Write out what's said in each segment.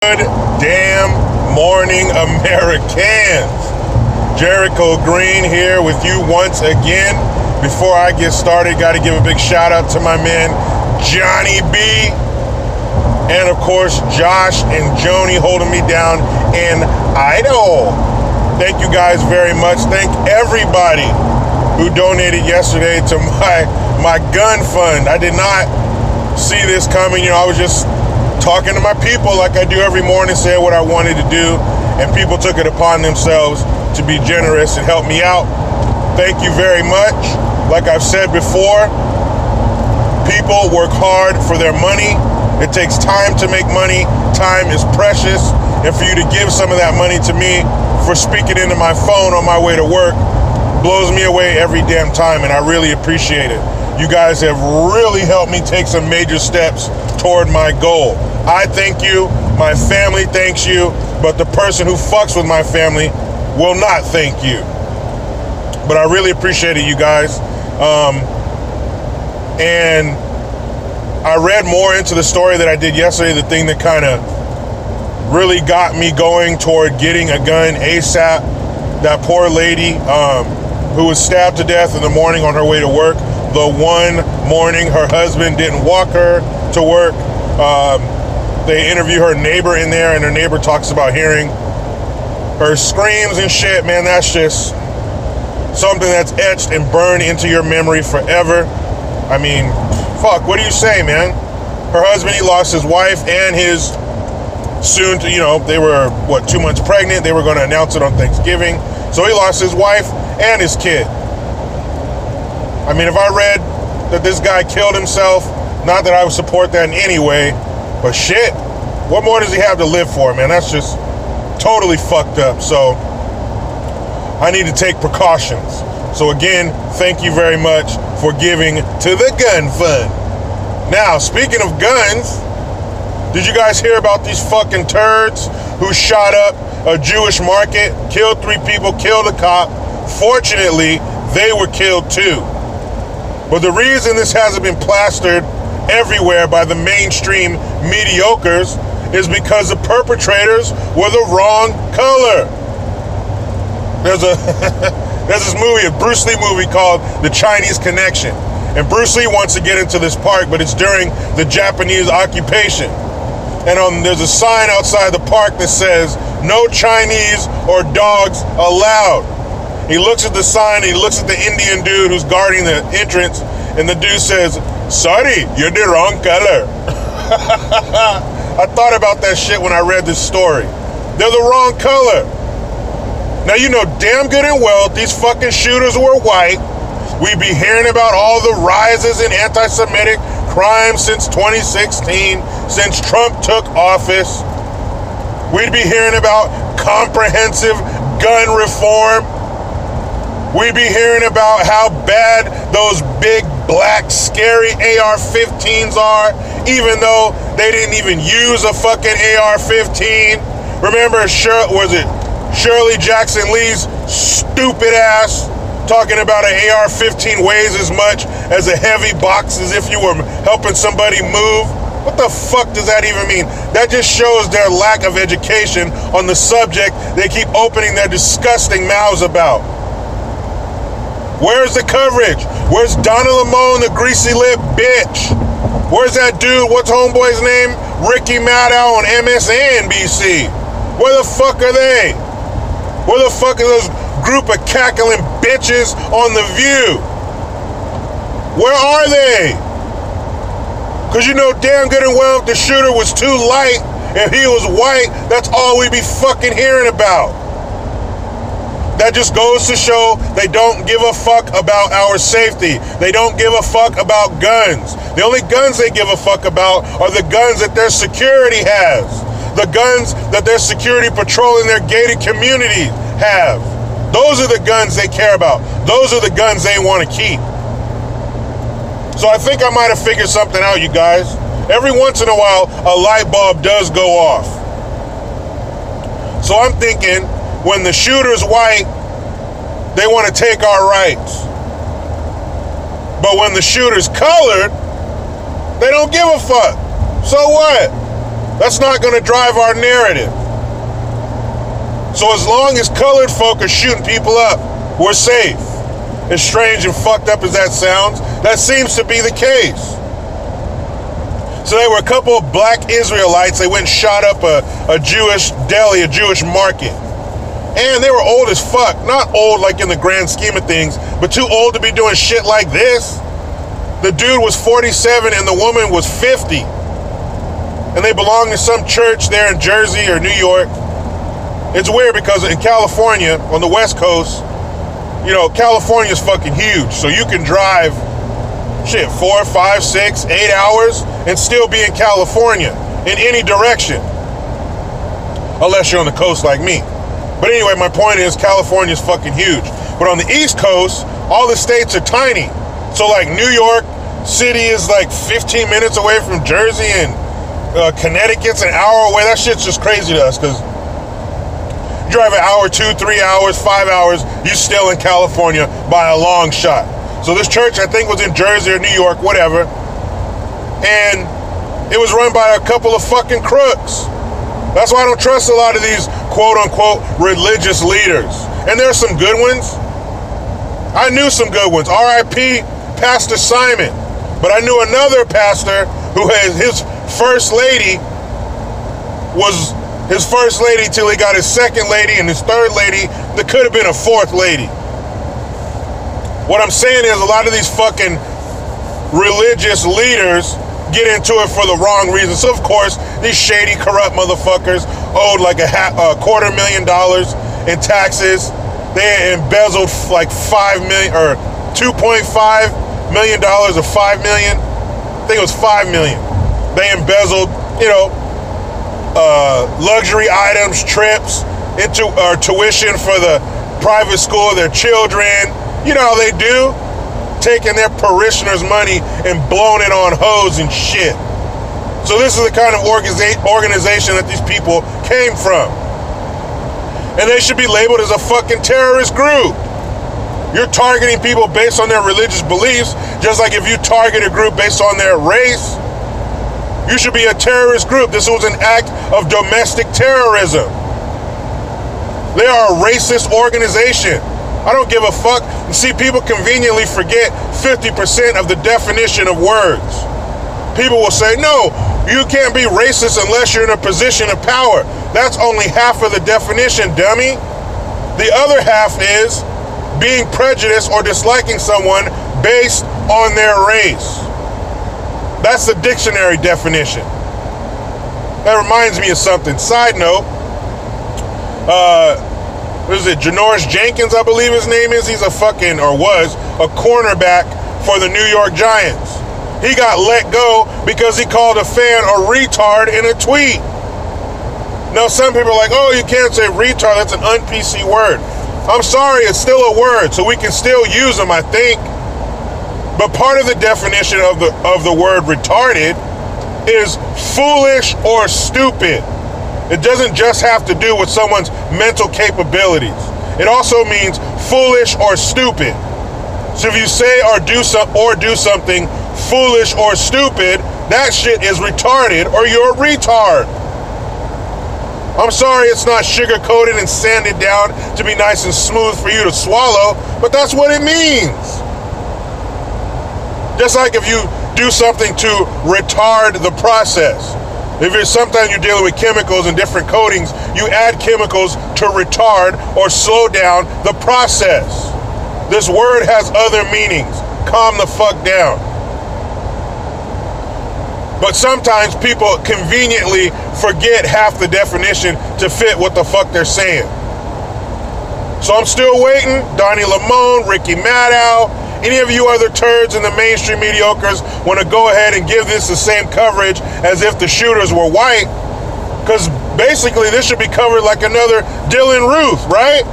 Good damn morning, Americans. Jericho Green here with you once again. Before I get started, got to give a big shout out to my man Johnny B, and of course Josh and Joni holding me down in Idaho. Thank you guys very much. Thank everybody who donated yesterday to my gun fund. I did not see this coming. I was just talking to my people like I do every morning, saying what I wanted to do, and people took it upon themselves to be generous and help me out. Thank you very much. Like I've said before, people work hard for their money. It takes time to make money. Time is precious. And for you to give some of that money to me for speaking into my phone on my way to work blows me away every damn time, and I really appreciate it. You guys have really helped me take some major steps toward my goal. I thank you, my family thanks you, but the person who fucks with my family will not thank you. But I really appreciate it, you guys. And I read more into the story that I did yesterday, the thing that kind of really got me going toward getting a gun ASAP. That poor lady who was stabbed to death in the morning on her way to work. The one morning her husband didn't walk her to work. They interview her neighbor in there, and her neighbor talks about hearing her screams and shit. Man, that's just something that's etched and burned into your memory forever. I mean, fuck, what do you say, man? Her husband, he lost his wife and his soon to, they were, 2 months pregnant. They were going to announce it on Thanksgiving. So he lost his wife and his kid. I mean, if I read that this guy killed himself, not that I would support that in any way, but shit, what more does he have to live for, man? That's just totally fucked up. So I need to take precautions. So again, thank you very much for giving to the gun fund. Now, speaking of guns, did you guys hear about these fucking turds who shot up a Jewish market, killed 3 people, killed a cop? Fortunately, they were killed too. But the reason this hasn't been plastered everywhere by the mainstream mediocres is because the perpetrators were the wrong color. There's this movie, a Bruce Lee movie called The Chinese Connection. And Bruce Lee wants to get into this park, but it's during the Japanese occupation. And there's a sign outside the park that says, "No Chinese or dogs allowed." He looks at the sign, he looks at the Indian dude who's guarding the entrance, and the dude says, "Sorry, you're the wrong color." I thought about that shit when I read this story. They're the wrong color. Now, you know damn good and well these fucking shooters were white. We be hearing about all the rises in anti-Semitic crime since 2016, since Trump took office. We'd be hearing about comprehensive gun reform. We'd be hearing about how bad those big, black, scary AR-15s are, even though they didn't even use a fucking AR-15. Remember, Shirley Jackson Lee's stupid ass talking about an AR-15 weighs as much as a heavy box, as if you were helping somebody move? What the fuck does that even mean? That just shows their lack of education on the subject they keep opening their disgusting mouths about. Where's the coverage? Where's Donna Lamone, the greasy lip bitch? Where's that dude, what's homeboy's name? Ricky Maddow on MSNBC. Where the fuck are they? Where the fuck are those group of cackling bitches on The View? Where are they? Because you know damn good and well if the shooter was too light, if he was white, that's all we be fucking hearing about. That just goes to show they don't give a fuck about our safety. They don't give a fuck about guns. The only guns they give a fuck about are the guns that their security has. The guns that their security patrol in their gated community have. Those are the guns they care about. Those are the guns they want to keep. So I think I might have figured something out, you guys. Every once in a while, a light bulb does go off. So I'm thinking, when the shooter's white, they want to take our rights. But when the shooter's colored, they don't give a fuck. So what? That's not going to drive our narrative. So as long as colored folk are shooting people up, we're safe. As strange and fucked up as that sounds, that seems to be the case. So there were a couple of black Israelites. They went and shot up a Jewish deli, a Jewish market. And they were old as fuck. Not old like in the grand scheme of things, but too old to be doing shit like this. The dude was 47 and the woman was 50. And they belonged to some church there in Jersey or New York. It's weird because in California, on the West Coast, you know, California's fucking huge. So you can drive, 4, 5, 6, 8 hours and still be in California in any direction. Unless you're on the coast like me. But anyway, my point is California's fucking huge. But on the East Coast, all the states are tiny. So like New York City is like 15 minutes away from Jersey, and Connecticut's an hour away. That shit's just crazy to us because you drive an hour, 2, 3 hours, 5 hours, you're still in California by a long shot. So this church, I think, was in Jersey or New York, whatever. And it was run by a couple of fucking crooks. That's why I don't trust a lot of these quote-unquote religious leaders. And there's some good ones. I knew some good ones. R.I.P. Pastor Simon. But I knew another pastor who had his first lady was his first lady till he got his second lady and his third lady. There could have been a fourth lady. What I'm saying is a lot of these fucking religious leaders get into it for the wrong reasons. So of course, these shady, corrupt motherfuckers owed like a $250,000 in taxes. They embezzled like $5 million or $2.5 million or $5 million. I think it was $5 million. They embezzled, you know, luxury items, trips, into tuition for the private school of their children. You know how they do, taking their parishioners' money and blowing it on hoes and shit. So this is the kind of organization that these people came from. And they should be labeled as a fucking terrorist group. You're targeting people based on their religious beliefs, just like if you target a group based on their race, you should be a terrorist group. This was an act of domestic terrorism. They are a racist organization. I don't give a fuck. See, people conveniently forget 50% of the definition of words. People will say, no, you can't be racist unless you're in a position of power. That's only half of the definition, dummy. The other half is being prejudiced or disliking someone based on their race. That's the dictionary definition. That reminds me of something. Side note, what is it, Janoris Jenkins, I believe his name is. He's a fucking, or was, a cornerback for the New York Giants. He got let go because he called a fan a retard in a tweet. Now, some people are like, oh, you can't say retard. That's an un-PC word. I'm sorry, it's still a word, so we can still use them, I think. But part of the definition of the word retarded is foolish or stupid. It doesn't just have to do with someone's mental capabilities. It also means foolish or stupid. So if you say or do something foolish or stupid, that shit is retarded or you're a retard. I'm sorry it's not sugar-coated and sanded down to be nice and smooth for you to swallow, but that's what it means. Just like if you do something to retard the process. Sometimes you're dealing with chemicals and different coatings, you add chemicals to retard or slow down the process. This word has other meanings. Calm the fuck down. But sometimes people conveniently forget half the definition to fit what the fuck they're saying. So I'm still waiting. Donnie Lamone, Ricky Maddow, any of you other turds in the mainstream mediocres want to go ahead and give this the same coverage as if the shooters were white, because basically this should be covered like another Dylan Ruth, right?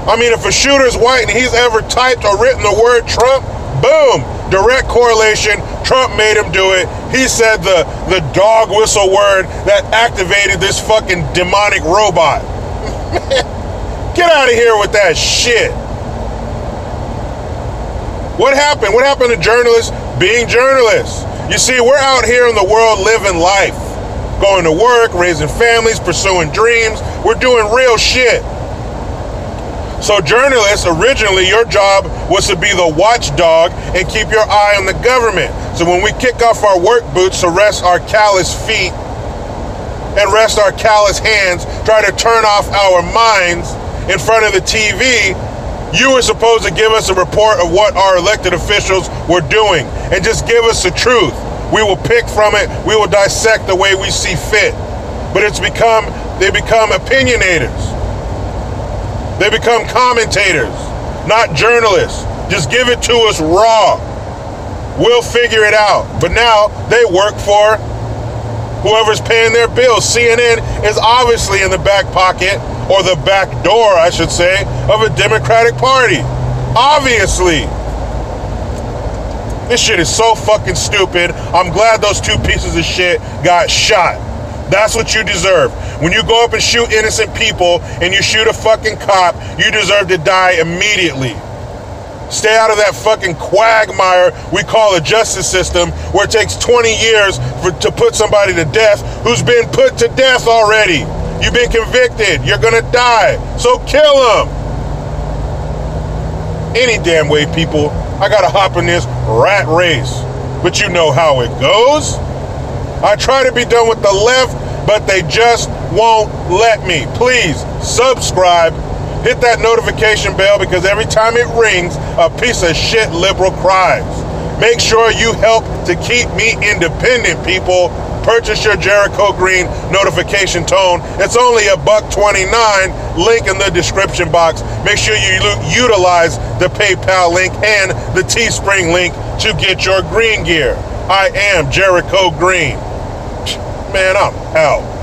I mean, if a shooter's white and he's ever typed or written the word Trump, boom, direct correlation. Trump made him do it. He said the dog whistle word that activated this fucking demonic robot. Get out of here with that shit. What happened? What happened to journalists being journalists? You see, we're out here in the world living life, going to work, raising families, pursuing dreams. We're doing real shit. So journalists, originally your job was to be the watchdog and keep your eye on the government. So when we kick off our work boots to rest our callous feet and rest our callous hands, try to turn off our minds in front of the TV, you were supposed to give us a report of what our elected officials were doing and just give us the truth. We will pick from it. We will dissect the way we see fit. But they become opinionators. They become commentators, not journalists. Just give it to us raw. We'll figure it out. But now they work for whoever's paying their bills. CNN is obviously in the back pocket, or the back door, I should say, of a Democratic Party. Obviously. This shit is so fucking stupid. I'm glad those two pieces of shit got shot. That's what you deserve. When you go up and shoot innocent people and you shoot a fucking cop, you deserve to die immediately. Stay out of that fucking quagmire we call a justice system, where it takes 20 years to put somebody to death who's been put to death already. You've been convicted. You're gonna die. So kill them. Any damn way, people. I gotta hop in this rat race. But you know how it goes. I try to be done with the left, but they just won't let me. Please subscribe. Hit that notification bell, because every time it rings, a piece of shit liberal cries. Make sure you help to keep me independent, people. Purchase your Jericho Green notification tone. It's only $1.29. Link in the description box. Make sure you utilize the PayPal link and the Teespring link to get your green gear. I am Jericho Green. Man, I'm out.